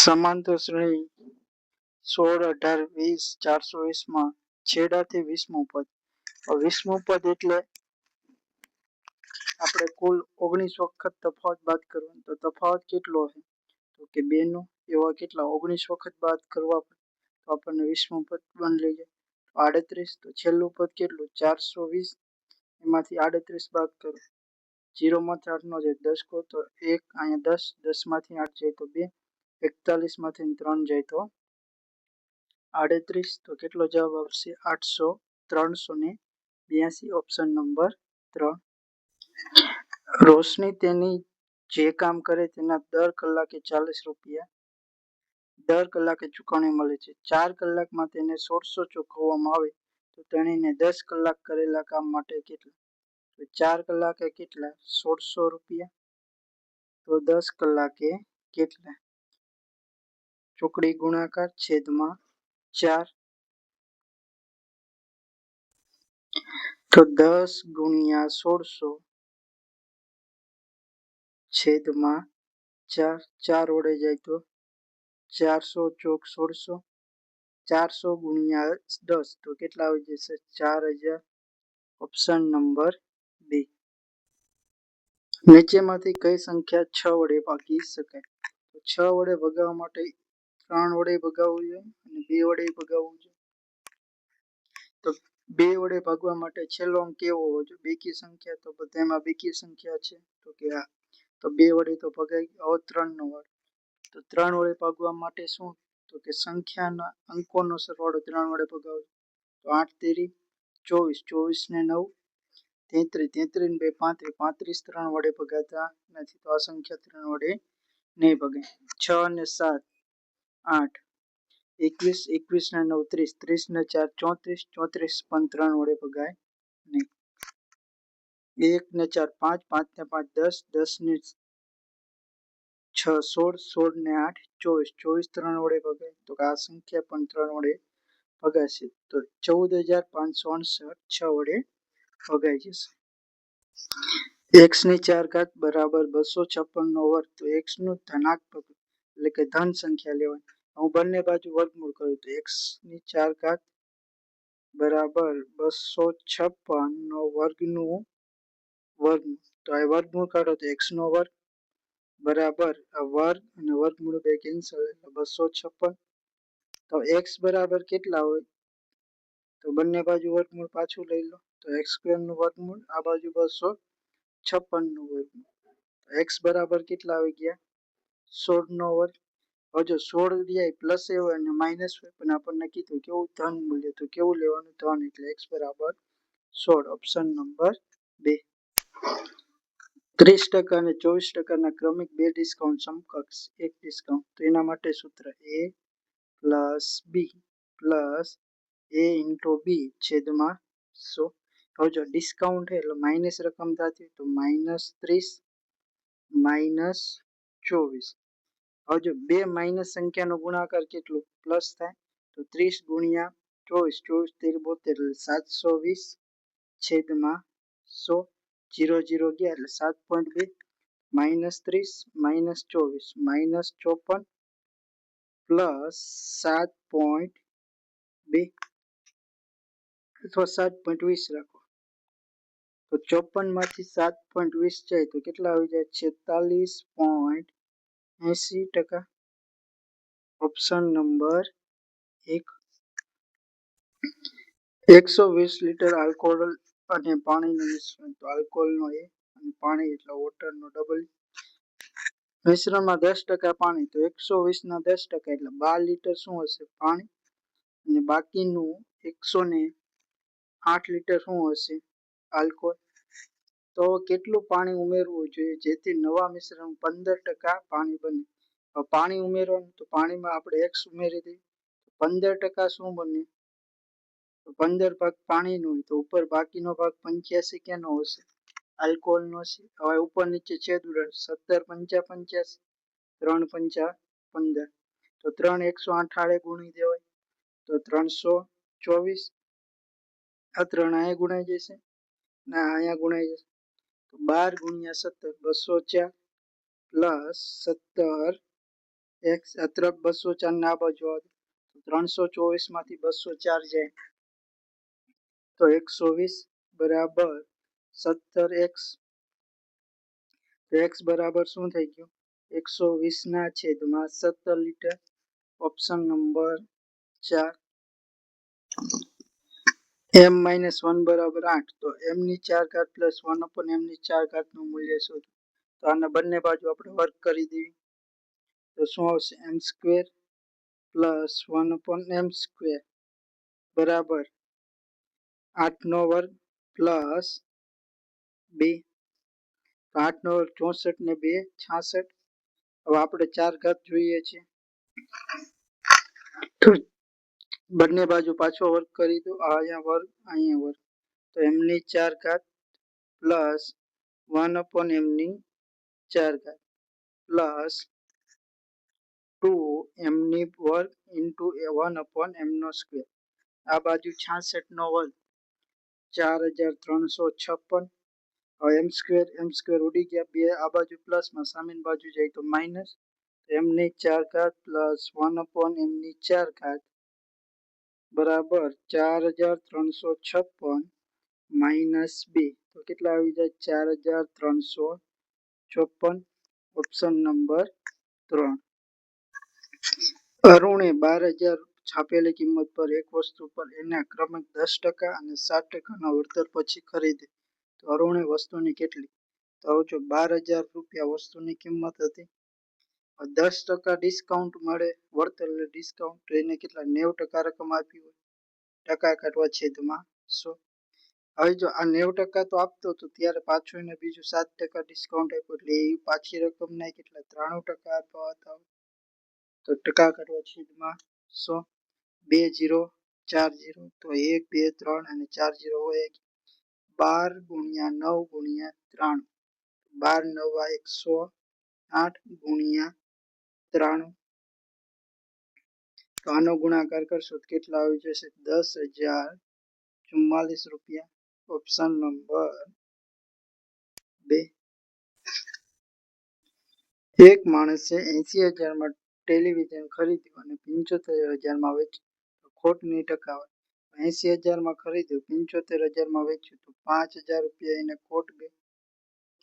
સમાંતર શ્રેણી 16, 18, 20, 420 માં છેડાથી 20મું પદ. 20મું પદ એટલે આપણે કુલ 19 વખત તફાવત બાદ કરવાનો. તો તફાવત કેટલો છે? તો કે 2 નો. એવા કેટલા 19 વખત બાદ કરવા પડે તો આપણને 20મું પદ મળી જાય. 38. તો છેલ્લું પદ કેટલું? 420. એમાંથી 38 બાદ કરો. 0 માંથી 8 નો જાય 10 કહો તો 1, અહીંયા 10, 10 માંથી 8 જાય તો 2, 41 માંથી 3 જાય તો 38. તો કેટલો જવાબ આવશે? 382. Option number 3. રોશની તેની જે કામ કરે તેના દર કલાકે 40 રૂપિયા દર કલાકે ચૂકવણી મળે છે. 4 કલાકમાં તેને 1600 ચૂકવવામાં આવે તો તેણીને 10 કલાક કરેલા કામ માટે કેટલા? તો 4 કલાકે કેટલા? 1600 રૂપિયા. તો 10 કલાકે કેટલા? ચોકડી ગુણાકાર છેદમાં 4. તો 10 ગુણ્યા 1600 છેદમાં 4. 4 વડે જાય તો 400 ચોક 1600. 400 ગુણ્યા 10 તો કેટલા આવી જશે? 4000. Option number 2. નીચેમાંથી કઈ સંખ્યા 6 વડે ભાગી શકાય? તો 6 વડે ભગાવવા માટે 3 વડે ભગાવવું જોઈએ અને 2 વડે ભગાવવું જોઈએ. તો 2 વડે ભાગવા માટે છેલ્લો અંક કેવો હોવો જોઈએ? બેકી સંખ્યા. તો બધામાં બેકી સંખ્યા છે તો કે આ. તો 2 વડે તો ભગાઈ ગયો. 3 નો વાળો. તો 3 વડે ભાગવા માટે શું? તો કે સંખ્યાના અંકોનો સરવાળો 3 વડે ભગાવો. તો 8 તેરી 24, 24 ને 9 33, 33 ને 2 35, 35 3 વડે ભગાતા નથી તો આ સંખ્યા 3 વડે નહીં ભગાય. 6 ને 7 8, 21, 21 ને 9 30, 30 ને 4 34, 34 પણ 3 વડે ભગાય નહીં. 1 ને 4 5, 5 ને 5 10, 10 ને 6 16, 16 ને 8 24, 24 3 વડે ભગાય તો આ સંખ્યા પણ 3 વડે ભગાશે. તો 14568 6 વડે ભગાઈ જશે. x ની 4 ઘાત બરાબર 256 નો વર્ગ. તો x નું ધનાત્મક એટલે કે ધન સંખ્યા લેવાની. હું બંને બાજુ વર્ગમૂળ કરું તો x ની 4 ઘાત બરાબર 256 નો વર્ગનું વર્ગમૂળ. તો આ વર્ગમૂળ કાઢો તો x નો વર્ગ બરાબર આ વર્ગ અને વર્ગમૂળ બે કેન્સલ એટલે 256. તો x બરાબર કેટલા હોય? તો બંને બાજુ વર્ગમૂળ પાછું લઈ લો તો x² નું વર્ગમૂળ આ બાજુ 256 નું વર્ગમૂળ. x બરાબર કેટલા આવી ગયા? 16 નો વર્ગ. હવે જો 16 રહ્યા પ્લસ એ હોય અને માઇનસ હોય પણ આપણને કીધું કેવું ધન મૂલ્ય તો કેવું લેવાનું? ધન. એટલે x બરાબર 16. Option number 2. 30% અને 24% ક્રમિક 2 ડિસ્કાઉન્ટ સમકક્ષ 1 ડિસ્કાઉન્ટ. તો એના માટે સૂત્ર a plus b plus a into b છેદમાં 100. હવે જો ડિસ્કાઉન્ટ છે એટલે માઇનસ રકમ થતી તો -30 -24. હવે જો બે માઇનસ સંખ્યાનો ગુણાકાર કેટલો? પ્લસ થાય તો 30 ગુણ્યા 24, 24 13 72 એટલે 720 છેદમાં 100. 0 0 ગયા એટલે 7.2 -30 -24 -54 પ્લસ 7.2 અથવા 7.20 રાખો. તો 54 માંથી 7.20 જાય તો કેટલા આવી જાય? 46.80%. Option number 1. 120 લીટર આલ્કોહોલ અને પાણીનું મિશ્રણ. તો આલ્કોહોલનો A અને પાણી એટલે વોટરનો ડબલ. મિશ્રણમાં 10% પાણી. તો 120 ના 10% એટલે 12 લીટર શું હશે? પાણી. અને બાકીનું 108 લીટર શું હશે? આલ્કોહોલ. તો કેટલું પાણી ઉમેરવું જોઈએ જેથી નવા મિશ્રણ 15% પાણી બને? પાણી ઉમેરવાનું તો પાણીમાં આપણે x ઉમેરી દઈએ 15% શું બને? તો 15 ભાગ પાણીનો હોય તો ઉપર બાકીનો ભાગ 85 કેનો હશે? આલ્કોહોલનો હશે. હવે ઉપર નીચે છેદ ઉડાડ 17 5 85 3 5 15. તો 3 108 આડે ગુણી દેવાય તો 324. આ 3 અહીંયા ગુણાઈ જશે ના અહીંયા ગુણાઈ જશે તો 12 ગુણ્યા 17 204 પ્લસ 17 x આ તરફ 204 ને આ બાજુ આવે તો 324 માંથી 204 જાય તો 120 બરાબર 17x તો x બરાબર શું થઈ ગયું 120 ના છેદમાં 17 લીટર ઓપ્શન નંબર 4 m-1 બરાબર 8 તો m ની 4 ઘાત પ્લસ 1 upon m ની 4 ઘાત નું મૂલ્ય શોધો તો આના બંને બાજુ આપણે વર્ક કરી દેવી તો શું આવશે m square plus 1 upon m square બરાબર 8 નો વર્ગ પ્લસ 2 8 નો વર્ગ 64 ને 2 66 હવે આપણે 4 ઘાત જોઈએ છે તો બંને બાજુ પાછો વર્ગ કરી દો અહીંયા વર્ગ તો m ની 4 ઘાત પ્લસ 1 upon m ની 4 ઘાત પ્લસ 2 m ની વર્ગ ઇન્ટુ 1 upon m નો સ્ક્વેર આ બાજુ 66 નો વર્ગ 4356 હવે m સ્ક્વેર ઉડી ગયા બે આ બાજુ પ્લસ માં સામેની બાજુ જાય તો માઇનસ m ની 4 ઘાત પ્લસ 1 upon m ની 4 ઘાત બરાબર 4356 માઇનસ 2 તો કેટલા આવી જાય 4354 ઓપ્શન નંબર 3 અરુણે 12000 છાપેલી કિંમત પર એક વસ્તુ પર એના ક્રમિક 10% અને 7% વળતર પછી ખરીદી તો અરુણે વસ્તુની કેટલી તો જો 12000 રૂપિયા વસ્તુની કિંમત હતી 10% ડિસ્કાઉન્ટ મળે વળતર એટલે ડિસ્કાઉન્ટ તો એને કેટલા 90% રકમ આપી હોય ટકા કાઢવા છેદમાં 100 હવે જો આ 90% તો આપતો હતો ત્યારે પાછું એને બીજું 7% ડિસ્કાઉન્ટ આપ્યું એટલે એ પાછી રકમ ના કેટલા 93% આપવા હતા તો ટકા કાઢવા છેદમાં 100 2 0 4 0 તો 1 2 3 અને 4 0 હોય 12 ગુણ્યા 9 ગુણ્યા 93 12 9 108 ગુણ્યા 93 તો આનો ગુણાકાર કરશો તો કેટલા આવી જશે 10,044 રૂપિયા ઓપ્શન નંબર 2 એક માણસે 80,000 માં ટેલિવિઝન ખરીદ્યું અને 75,000 માં વેચ્યું તો ખોટની ટકાવારી 80,000 માં ખરીદ્યું 75,000 માં વેચ્યું તો 5,000 રૂપિયા એને ખોટ ગઈ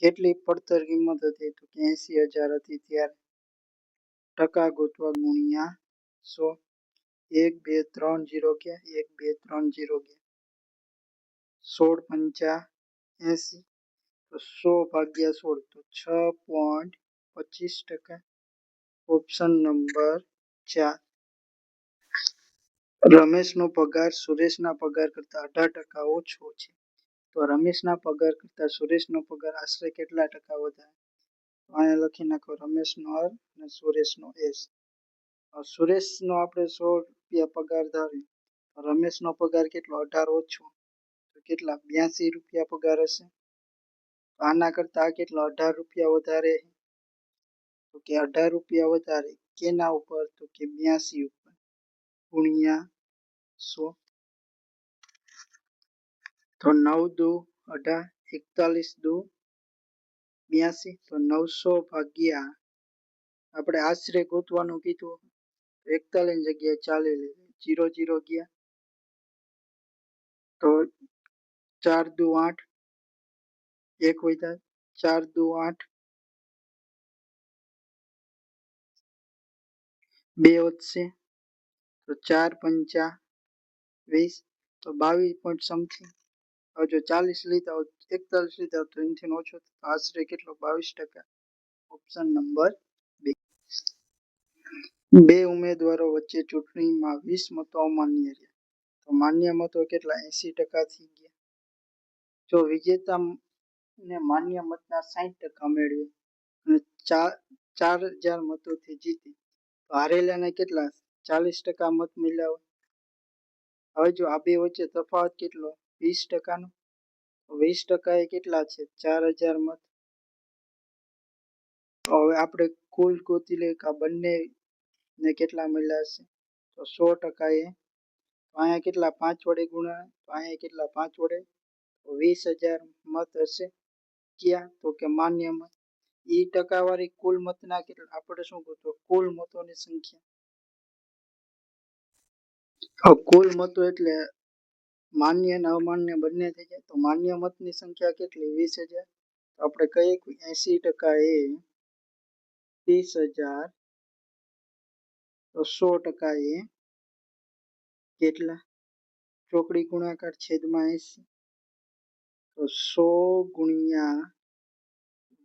કેટલી પડતર કિંમત હતી તો 80,000 હતી ત્યારે ટકા ગોતવા ગુણ્યા 100 1 2 3 0 ગયા 1 2 3 0 ગયા 16 5 80 તો 100 ભાગ્યા 16 તો 6.25% ઓપ્શન નંબર 4 રમેશનો પગાર સુરેશના પગાર કરતા 18% ઓછો છે તો રમેશના પગાર કરતા સુરેશનો પગાર આશરે કેટલા ટકા વધારે અહીંયા લખી નાખો રમેશનો R અને સુરેશનો S સુરેશનો આપણે 100 રૂપિયા પગાર ધાર્યો રમેશનો પગાર કેટલો 18 ઓછો તો કેટલા 82 રૂપિયા પગાર હશે આના કરતા આ કેટલો 18 રૂપિયા વધારે તો કે 18 રૂપિયા વધારે કેના ઉપર તો કે 82 ઉપર ગુણ્યા 100 તો 9 દુ 18 41 દુ 82 તો 900 ભાગ્યા આપણે આશરે ગોતવાનું કીધું 41 ની જગ્યાએ 40 લીધું 0 0 ગયા તો 4 દુ 8 એક વધ્યા 4 દુ 8 2 વધશે તો 4 5 20 તો 22 પોઈન્ટ સમથિંગ હવે જો 40 લીધા હોત 41 લીધા તો એનાથી ઓછો તો આશરે કેટલો 22% ઓપ્શન નંબર 2 બે ઉમેદવારો વચ્ચે ચૂંટણીમાં 20 મતો અમાન્ય રહ્યા તો માન્ય મતો કેટલા 80% થઈ ગયા જો વિજેતા ને માન્ય મતના 60% મેળવે અને 4000 મતોથી જીતી તો હારેલાને કેટલા 40% મત મળ્યા હવે જો આ બે વચ્ચે તફાવત કેટલો 20% નો 20% એ કેટલા છે 4000 મત હવે આપણે કુલ ગોતી લઈએ કે બંને ને કેટલા મળ્યા છે તો 100% એ અહીંયા કેટલા 5 વડે ગુણ્યા તો અહીંયા કેટલા 5 વડે તો 20,000 મત હશે ક્યાં તો કે માન્ય મત ઈ ટકાવારી કુલ મતના કેટલા? આપણે શું ગોતવું? કુલ મતોની સંખ્યા. કુલ મતો એટલે માન્ય અને અમાન્ય બંને થઈ જાય. તો માન્ય મતની સંખ્યા કેટલી? 20,000. તો આપણે કહીએ કે 80% એ 30,000. તો 100% એ કેટલા? ચોકડી ગુણાકાર છેદમાં 80. તો 100 ગુણ્યા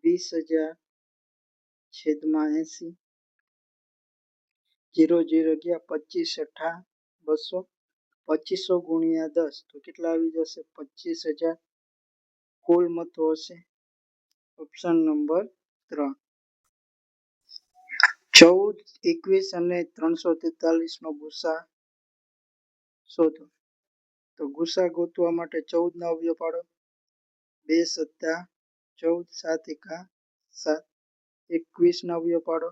20,000 છેદમાં 80. 0 0 ગયા 25 8 200. 2500 ગુણ્યા 10 તો કેટલા આવી જશે? 25,000 કુલ મતો હશે. Option number 3. 14, 21 અને 343 નો ગુસા શોધો. તો ગુસા ગોતવા માટે 14 ના અવયવ પાડો. 2 સત્તા 14, 7 એકા 7. 21 ના અવયવ પાડો.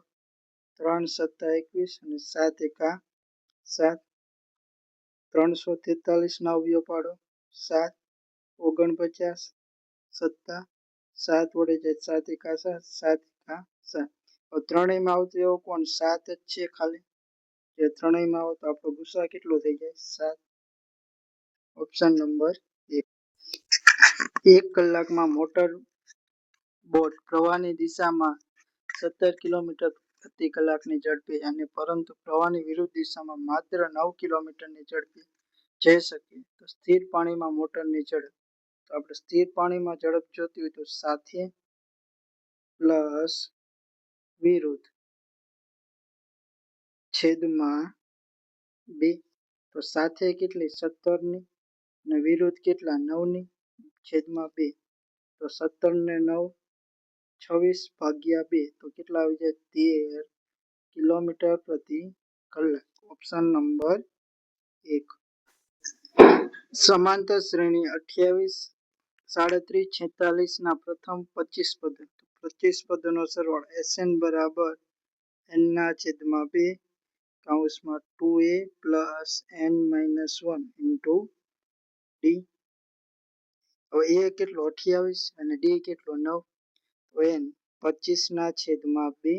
3 સત્તા 21 અને 7 એકા 7. 343 ના અવયવ પાડો. 7 49 સત્તા 7 વડે જાય 7 એકા 7, 7 એકા 7. ત્રણેયમાં આવતું એવું કોણ? 7 જ છે ખાલી. જે ત્રણેયમાં આવો તો આપણો ગુસા કેટલો થઈ જાય? 7. Option number 1. 1 કલાકમાં મોટર બોટ પ્રવાહની દિશામાં 17 કિલોમીટર પ્રતિ કલાકની ઝડપે અને પરંતુ પ્રવાહની વિરુદ્ધ દિશામાં માત્ર 9 કિલોમીટરની ઝડપે જઈ શકે તો સ્થિર પાણીમાં મોટરની ઝડપ. તો આપણે સ્થિર પાણીમાં ઝડપ જોતી હોય તો સાથે પ્લસ વિરુદ્ધ છેદમાં 2. તો સાથે કેટલી? 17ની અને વિરુદ્ધ કેટલા? 9ની છેદમાં 2. તો 17 ને 9 26 ભાગ્યા 2 તો કેટલા આવી જાય? 13 કિલોમીટર પ્રતિ કલાક. Option number 1. સમાંતર શ્રેણી 28, 37, 46 ના પ્રથમ 25 પદો. 25 પદોનો સરવાળો SN બરાબર n ના છેદમાં 2 કૌંસમાં 2a plus n minus 1 into d. હવે a કેટલો? 28 અને d કેટલો? 9. તો n 25 ના છેદમાં 2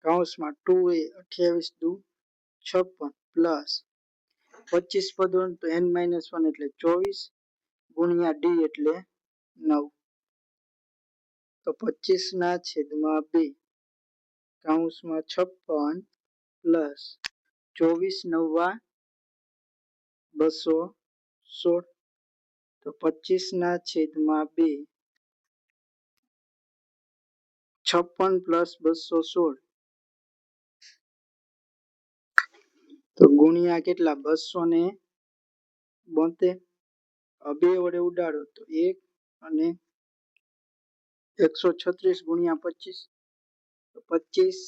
કૌંસમાં 2a 28 દુ 56 પ્લસ 25 પદો તો n માઇનસ 1 એટલે 24 ગુણ્યા d એટલે 9. તો 25 ના છેદમાં 2 કૌંસમાં 56 પ્લસ 24 9 216. તો 25 ના છેદમાં 2 56 પ્લસ 216 તો ગુણ્યા કેટલા? 272. 2 વડે ઉડાડો તો 1 અને 136 ગુણ્યા 25 તો 25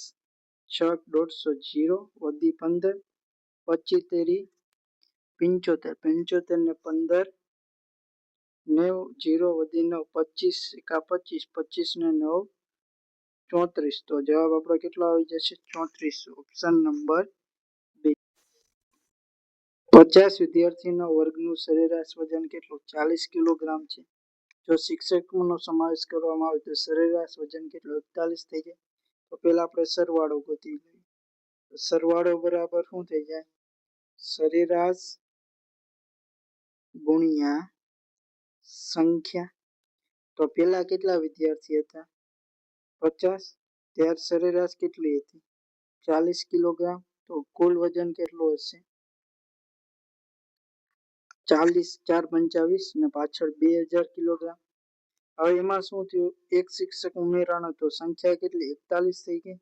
6 150 વધી 15 25 તેરી 75 75 ને 15 90 0 વધી 9 25 એકા 25 25 ને 9 34. તો જવાબ આપણો કેટલો આવી જશે? 34. Option number 2. 50 વિદ્યાર્થીના વર્ગનું સરેરાશ વજન કેટલું? 40 કિલોગ્રામ છે. જો શિક્ષકનો સમાવેશ કરવામાં આવે તો સરેરાશ વજન કેટલું? 41 થઈ જાય. તો પહેલા આપણે સરવાળો ગોતી લઈએ. તો સરવાળો બરાબર શું થઈ જાય? સરેરાશ ગુણ્યા સંખ્યા. તો પહેલા કેટલા વિદ્યાર્થી હતા? 50. ત્યાર સરેરાશ કેટલી હતી? 40 કિલોગ્રામ. તો કુલ વજન કેટલું હશે? 40 4 25 ને પાછળ 2000 કિલોગ્રામ. હવે એમાં શું થયું? એક શિક્ષક ઉમેરાનો તો સંખ્યા કેટલી? 41 થઈ ગઈ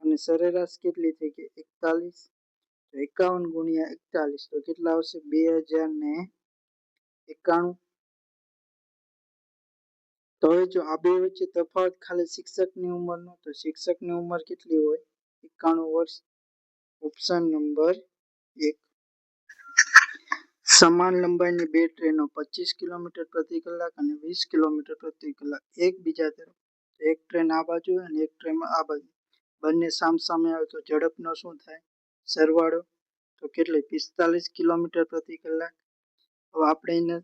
અને સરેરાશ કેટલી થઈ ગઈ? 41. તો 51 ગુણ્યા 41 તો કેટલા આવશે? 2091. તો હવે જો આ બે વચ્ચે તફાવત ખાલી શિક્ષકની ઉંમરનો, તો શિક્ષકની ઉંમર કેટલી હોય? 91 વર્ષ. Option number 1. સમાન લંબાઈની બે ટ્રેનો 25 કિલોમીટર પ્રતિ કલાક અને 20 કિલોમીટર પ્રતિ કલાક એકબીજા તરફ. એક ટ્રેન આ બાજુ અને એક ટ્રેન આ બાજુ બંને સામસામે આવે તો ઝડપનો શું થાય? સરવાળો. તો કેટલી? 45 કિલોમીટર પ્રતિ કલાક. હવે આપણે એને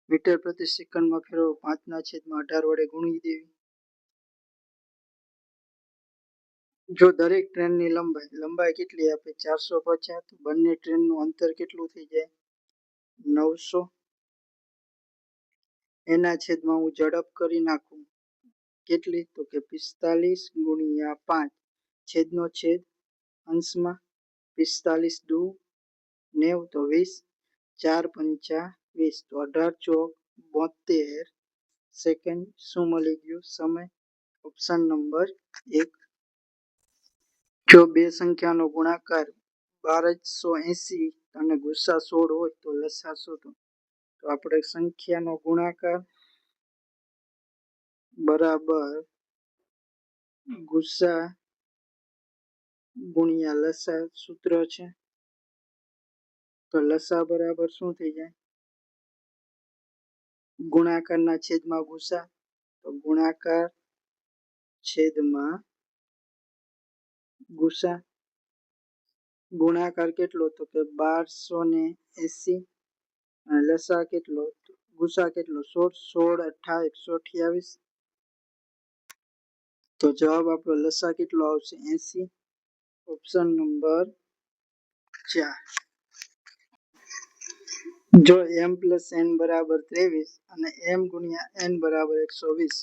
મીટર પ્રતિ સેકન્ડમાં ફેરવો 5/18 વડે ગુણી દેવી. જો દરેક ટ્રેનની લંબાઈ કેટલી આપે 450, તો બંને ટ્રેનનું અંતર કેટલું થઈ જાય 900. એના છેદમાં હું ઝડપ કરી નાખું કેટલી, તો કે 45 ગુણ્યા 5 છેદનો છેદ અંશમાં 45 દુ 90 તો 20, 4 પંચા 20 તો 18 ચોક 72 સેકન્ડ. શું મળી ગયું સમય? Option number 1. જો બે સંખ્યાનો ગુણાકાર 1280 અને ગુસા 16 હોય તો લસા શોધો. તો આપણે સંખ્યાનો ગુણાકાર બરાબર ગુસા ગુણ્યા લસા સૂત્ર છે. તો લસા બરાબર શું થઈ જાય? ગુણાકારના છેદમાં ગુસા, તો ગુણાકાર છેદમાં ગુસા. ગુણાકાર કેટલો? તો કે 1280 અને લસા કેટલો? ગુસા કેટલો? 16 18 128. તો જવાબ આપણો લસા કેટલો આવશે 80. Option number 4. જો m પ્લસ n બરાબર 23 અને m ગુણ્યા n બરાબર 120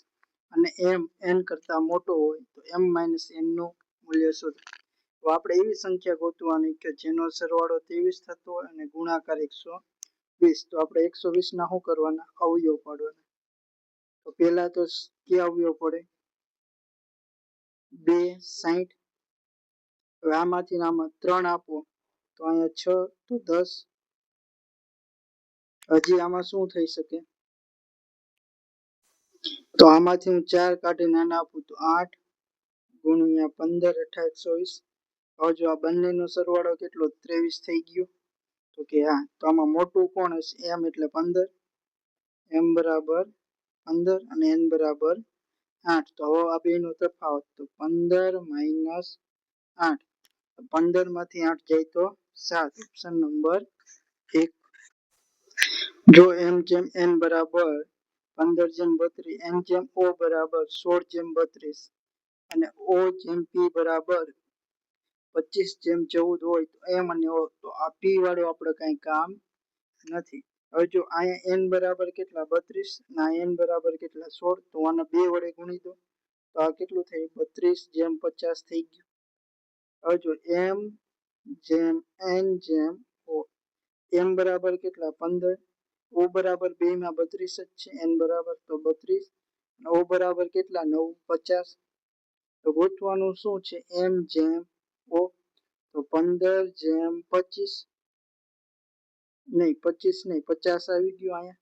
અને m n કરતા મોટો હોય તો m માઇનસ n નું મૂલ્ય શોધો. તો આપણે એવી સંખ્યા ગોતવાની કે જેનો સરવાળો 23 થતો હોય અને ગુણાકાર 120. તો આપણે 120 ના શું કરવાના? અવયવ પાડવાના. તો પહેલા તો કે અવયવ પડે 2 60. હવે આમાંથી આમાં 3 આપો તો અહીંયા 6 તો 10. હજી આમાં શું થઈ શકે? તો આમાંથી હું 4 કાઢી નાના આપું તો 8 ગુણ્યા 15 18 120. હવે જો આ બંનેનો સરવાળો કેટલો 23 થઈ ગયો, તો કે હા. તો આમાં મોટું કોણ હશે? m એટલે 15. m બરાબર 15 અને n બરાબર 8. તો હવે આ બેનો તફાવત તો 15 માઇનસ 8. 15 માંથી 8 જાય તો 7. Option number 1. જો m જેમ n બરાબર 15 જેમ 32, n જેમ o બરાબર 16 જેમ 32 અને o જેમ p બરાબર 25 જેમ 14 હોય તો m અને o, તો આ p વાળું આપણે કઈ કામ નથી. હવે જો અહીંયા n બરાબર કેટલા 32 અને n બરાબર કેટલા 16, તો આને 2 વડે ગુણી દો તો આ કેટલું થયું 32 જેમ 50 થઈ ગયું. હવે જો m જેમ n જેમ o, m બરાબર કેટલા 15, o બરાબર 2 માં 32 જ છે, n બરાબર તો 32 અને o બરાબર કેટલા 9 50. તો ગોતવાનું શું છે? m જેમ o. તો 15 જેમ 25 નહીં 25 નહીં 50 આવી ગયું અહીંયા.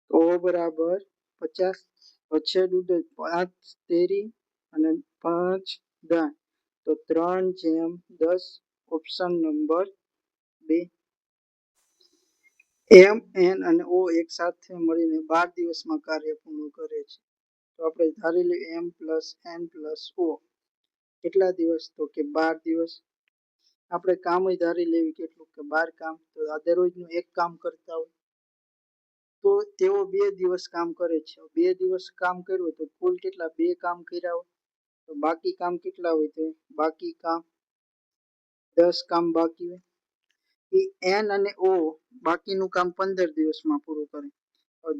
તો o બરાબર 50. છેદ ઉડે 5 તેરી અને 5 10, તો 3 જેમ 10. Option number 2. m n અને o એક સાથે મળીને 12 દિવસમાં કાર્ય પૂર્ણ કરે છે. તો આપણે ધારી લઈએ m plus n plus o કેટલા દિવસ? તો કે 12 દિવસ. આપણે કામ ધારી લેવી કેટલું કે 12 કામ. તો આ દરરોજનું એક કામ કરતા હોય તો તેઓ 2 દિવસ કામ કરે છે. 2 દિવસ કામ કર્યું તો કુલ કેટલા 2 કામ કર્યા હોય, તો બાકી કામ કેટલા હોય? તો બાકી કામ 10 કામ બાકી હોય. n અને o બાકીનું કામ 15 દિવસમાં પૂરું કરે.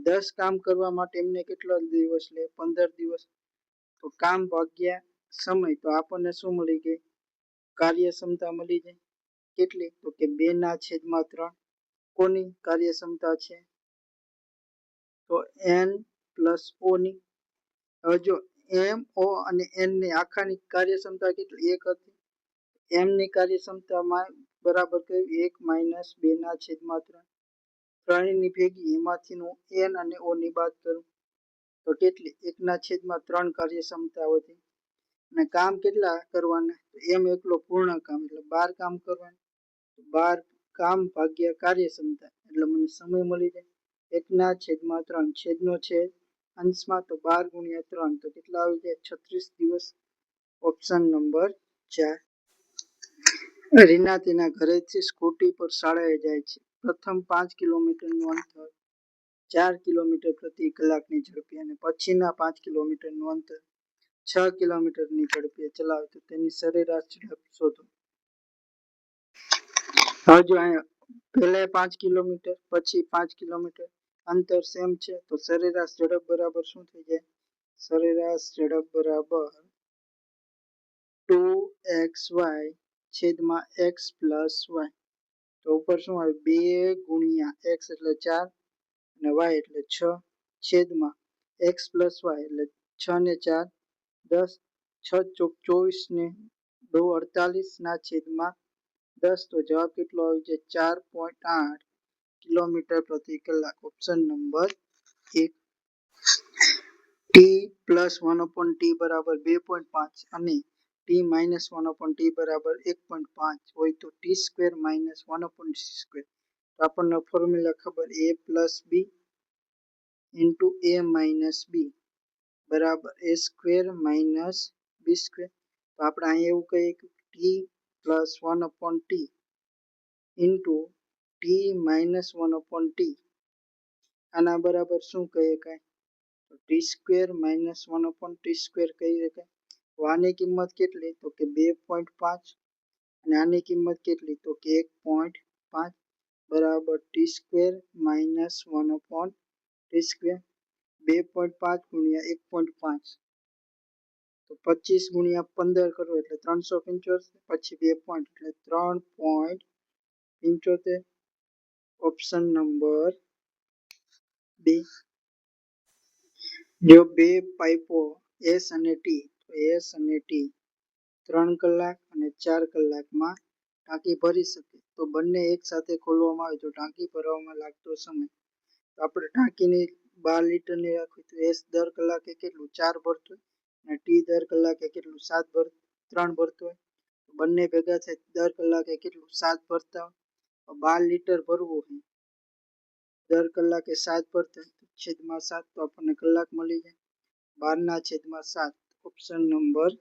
10 કામ કરવા માટે એમને કેટલા દિવસ લે? 15 દિવસ. તો કામ ભાગ્યા સમય, તો આપણને શું મળી ગઈ? કાર્યક્ષમતા મળી જાય. કેટલી? તો કે 2/3. કોની કાર્યક્ષમતા છે? તો n પ્લસ o ની. હવે જો m o અને n ની આખાની કાર્યક્ષમતા કેટલી? 1 હતી. m ની કાર્યક્ષમતામાં બરાબર કયું? 1 માઇનસ 2/3. ત્રણેયની ભેગી એમાંથી હું n અને o ની બાદ કરું તો કેટલી? 1/3 કાર્યક્ષમતા વધી. અને કામ કેટલા કરવાના? m એકલો પૂર્ણ કામ એટલે 12 કામ કરવાના. 12 કામ ભાગ્યા કાર્યક્ષમતા એટલે મને સમય મળી જાય 1/3. છેદનો છેદ અંશમાં, તો 12 ગુણ્યા 3 તો કેટલા આવી જાય? 36 દિવસ. Option number 4. રીના તેના ઘરેથી સ્કૂટી પર શાળાએ જાય છે. પ્રથમ 5 કિલોમીટરનું અંતર 4 કિલોમીટર પ્રતિ કલાકની ઝડપે અને પછીના 5 કિલોમીટરનું અંતર 6 કિલોમીટરની ઝડપે ચલાવે તો તેની સરેરાશ ઝડપ શોધો. હવે જો અહીંયા પહેલા 5 કિલોમીટર પછી 5 કિલોમીટર અંતર સેમ છે તો સરેરાશ ઝડપ બરાબર શું થઈ જાય? સરેરાશ ઝડપ બરાબર 2xy છેદમાં x પ્લસ y. તો ઉપર શું આવે? 2 ગુણ્યા x એટલે 4 અને y એટલે 6 છેદમાં x પ્લસ y એટલે 6 ને 4 10, 6 ચોક 24 ને 2 48 ના છેદમાં 10. તો જવાબ કેટલો આવી જાય? 4.8 કિલોમીટર પ્રતિ કલાક. Option number 1. t plus 1/t બરાબર 2.5 અને t માઇનસ 1/t બરાબર 1.5 હોય તો t square minus 1/t square. તો આપણને ફોર્મ્યુલા ખબર a plus b into a minus b બરાબર a square minus b square. તો આપણે અહીંયા એવું કહીએ કે t plus 1/t into t minus 1/t આના બરાબર શું કહી શકાય? તો T square minus 1/t square કહી શકાય. તો આની કિંમત કેટલી? તો કે 2.5 અને આની કિંમત કેટલી? તો કે 1.5 બરાબર T square minus 1/t square. 2.5 ગુણ્યા 1.5 તો 25 ગુણ્યા 15 કરો એટલે 375 પછી 2 પોઈન્ટ એટલે 3.75. Option number 2. જો બે પાઇપો S અને T તો S અને T 3 કલાક અને 4 કલાકમાં ટાંકી ભરી શકે તો બંને એકસાથે ખોલવામાં આવે તો ટાંકી ભરવામાં લાગતો સમય. તો આપણે ટાંકીની 12 લીટરની રાખવી તો S દર કલાકે કેટલું? 4 ભરતો હોય અને T દર કલાકે કેટલું? 3 ભરતો હોય. તો બંને ભેગા થાય દર કલાકે કેટલું? 7 ભરતા હોય. 12 લીટર ભરવું હોય દર કલાકે 7 ભરતા હોય તો છેદમાં 7 તો આપણને કલાક મળી જાય. 12/7. Option number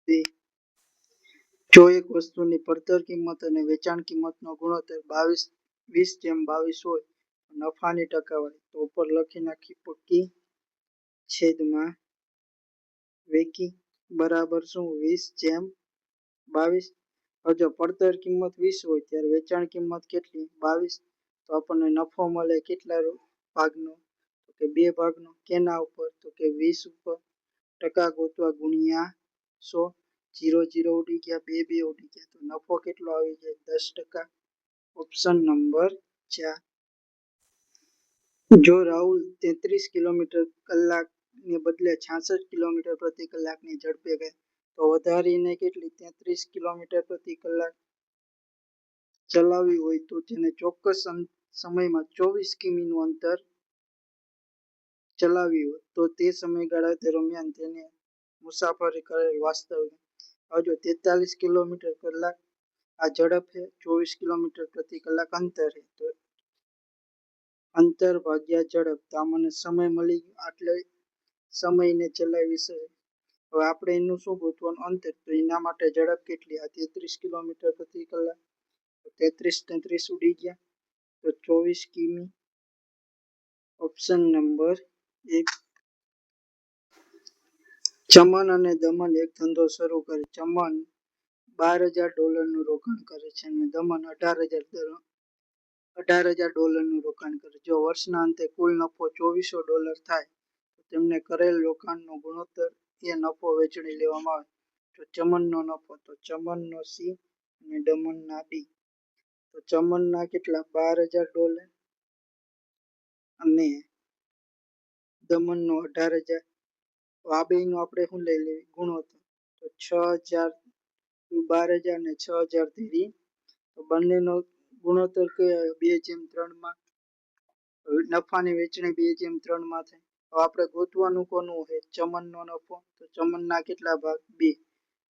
2. જો એક વસ્તુની પડતર કિંમત અને વેચાણ કિંમતનો ગુણોત્તર 20:22 હોય તો નફાની ટકાવારી તો ઉપર લખી નાખી પક્કી છેદમાં વેકી બરાબર શું? 20:22. હવે જો પડતર કિંમત 20 હોય ત્યારે વેચાણ કિંમત કેટલી? 22. તો આપણને નફો મળે કેટલા ભાગનો? તો કે 2 ભાગનો. કેના ઉપર? તો કે 20 ઉપર. ટકા ગોતવા ગુણ્યા 100. 0 0 ઉડી ગયા, 2 2 ઉડી ગયા તો નફો કેટલો આવી જાય? 10%. Option number 4. જો રાહુલ 33 કિલોમીટર કલાકને બદલે 66 કિલોમીટર પ્રતિ કલાકની ઝડપે ગયો તો વધારીને કેટલી? 33 કિલોમીટર પ્રતિ કલાક ચલાવી હોય તો તેને ચોક્કસ સમયમાં 24 કિમીનું અંતર ચલાવી હોય તો તે સમયગાળા દરમિયાન તેને મુસાફરી કરેલ વાસ્તવિક. હવે જો 43 કિલોમીટર કલાક આ ઝડપ છે, 24 કિલોમીટર પ્રતિ કલાક અંતર છે તો અંતર ભાગ્યા ઝડપ. તો આ મને સમય મળી ગયો આટલે સમયને ચલાવી છે. હવે આપણે એનું શું ગોતવાનું? અંતર. તો એના માટે ઝડપ કેટલી? આ 33 કિલોમીટર પ્રતિ કલાક. 33 ઉડી ગયા તો 24 કિમી. Option number 1. ચમન અને દમન એક ધંધો શરૂ કરે. ચમન $12,000નું રોકાણ કરે છે અને દમન $18,000નું રોકાણ કરે. જો વર્ષના અંતે કુલ નફો $2400 થાય તો તેમને કરેલ રોકાણનો ગુણોત્તર એ નફો વહેંચણી લેવામાં આવે તો ચમનનો નફો. તો ચમનનો C અને દમનના D. તો ચમનના કેટલા? $12,000 અને દમનનો 18,000. તો આ બેયનું આપણે શું લઈ લેવી? ગુણોત્તર. તો 6,000 12,000 ને 6,000 તેરી તો બંનેનો ગુણોત્તર કયો આવ્યો? 2:3 નફાની વહેંચણી 2:3 થાય. હવે આપણે ગોતવાનું કોનું છે? ચમનનો નફો. તો ચમનના કેટલા ભાગ? 2.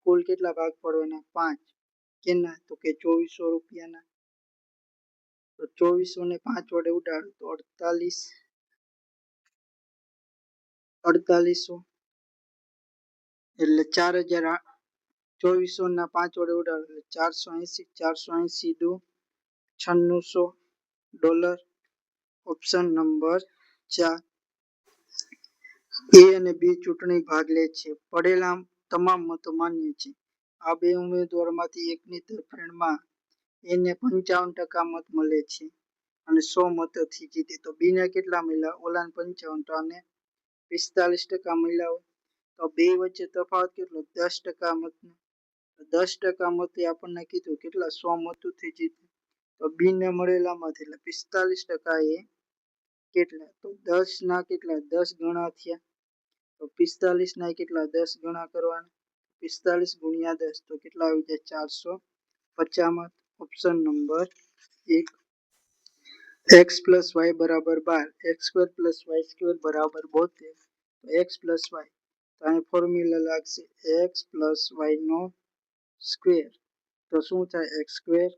કુલ કેટલા ભાગ પડવાના? 5. કેના? તો કે $2400. તો 2400 ને 5 વડે ઉડાડો તો 4800 એટલે 4,000. 2400 ના 5 વડે ઉડાડો એટલે 480 દુ $9600. Option number 4. એ અને બી ચૂંટણી ભાગ લે છે. પડેલા તમામ મતો માન્ય છે. આ બે ઉમેદવારોમાંથી એકની તરફેણમાં એને 55% મત મળે છે અને 100 મતોથી જીતે તો બી ને કેટલા મળ્યા? ઓલાને 55 તો આને 45% મળ્યા હોય. તો બે વચ્ચે તફાવત કેટલો? 10% મતનો. 10% મતે આપણને કીધું કેટલા? 100 મતોથી જીતે. તો બી ને મળેલામાંથી એટલે 45% એ કેટલા? તો 10 ના કેટલા? 10 ગણા થયા. તો 45 ના કેટલા? 10 ગણા કરવાના. 45 ગુણ્યા 10 તો કેટલા આવી જાય? 450 મત. Option number 1. x plus y બરાબર 12, x square plus y square બરાબર 72. તો x પ્લસ વાય તો અહીં ફોર્મ્યુલા લાગશે x પ્લસ વાય નો સ્ક્વેર. તો શું થાય? x square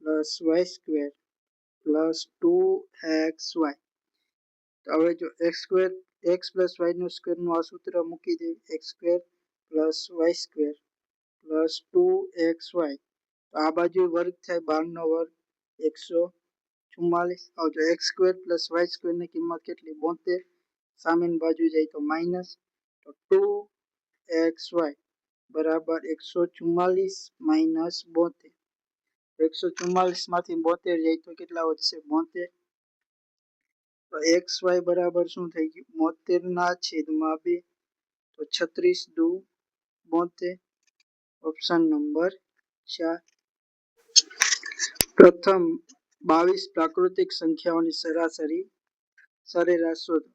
plus y square plus 2xy. તો હવે જો x પ્લસ વાય નો સ્ક્વેર નું આ સૂત્ર મૂકી દઈએ. x square plus y square plus 2xy. તો આ બાજુ વર્ગ થાય 12 નો વર્ગ 144. હવે જો x square plus y square ની કિંમત કેટલી? 72. સામેની બાજુ જાય તો માઇનસ. તો 2xy બરાબર 144 માઇનસ 72. 144 માંથી 72 જાય તો કેટલા વધશે? 72. તો xy બરાબર શું થઈ ગયું? 72 ના છેદમાં 2. તો 36 દુ 72. Option number 4. પ્રથમ 22 પ્રાકૃતિક સંખ્યાઓની સરેરાશ શોધો.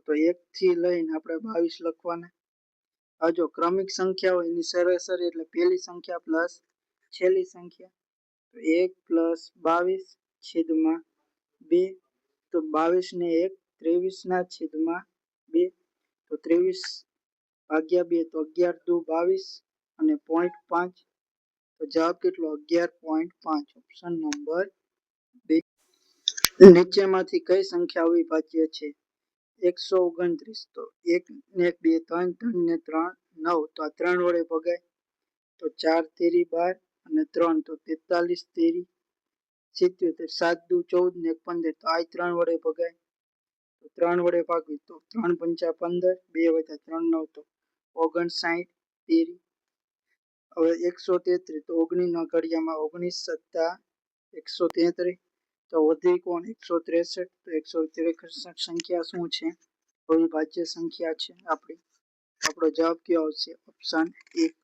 તો 1 થી લઈને આપણે 22 લખવાના. હવે જો ક્રમિક સંખ્યાઓ એની સરાસરી એટલે પહેલી સંખ્યા પ્લસ છેલ્લી સંખ્યા. તો 1 પ્લસ 22 છેદમાં 2. તો 22 ને 1 23 ના છેદમાં 2. તો 23 ભાગ્યા 2 તો 11 દુ 22 અને 0.5. તો જવાબ કેટલો? 11.5. Option number 2. નીચેમાંથી કઈ સંખ્યા અવિભાજ્ય છે? 129. તો 1 ને 1 2 3 3 ને 3 9. તો આ 3 વડે ભગાય. તો 4 તેરી 12 અને 3 તો 43 તેરી 77. 7 દુ 14 ને 15. તો આ 3 વડે ભગાય. તો 3 વડે ભાગવી તો 3 પંચા 15 2 વધ્યા 3 9 તો 59 તેરી. હવે 133. તો 19 ના ઘડિયામાં 19 સત્તા 133. તો વધી કોણ? 163. તો 163 સંખ્યા શું છે? અવિભાજ્ય સંખ્યા છે આપણી. આપણો જવાબ કયો આવશે? ઓપ્શન 1.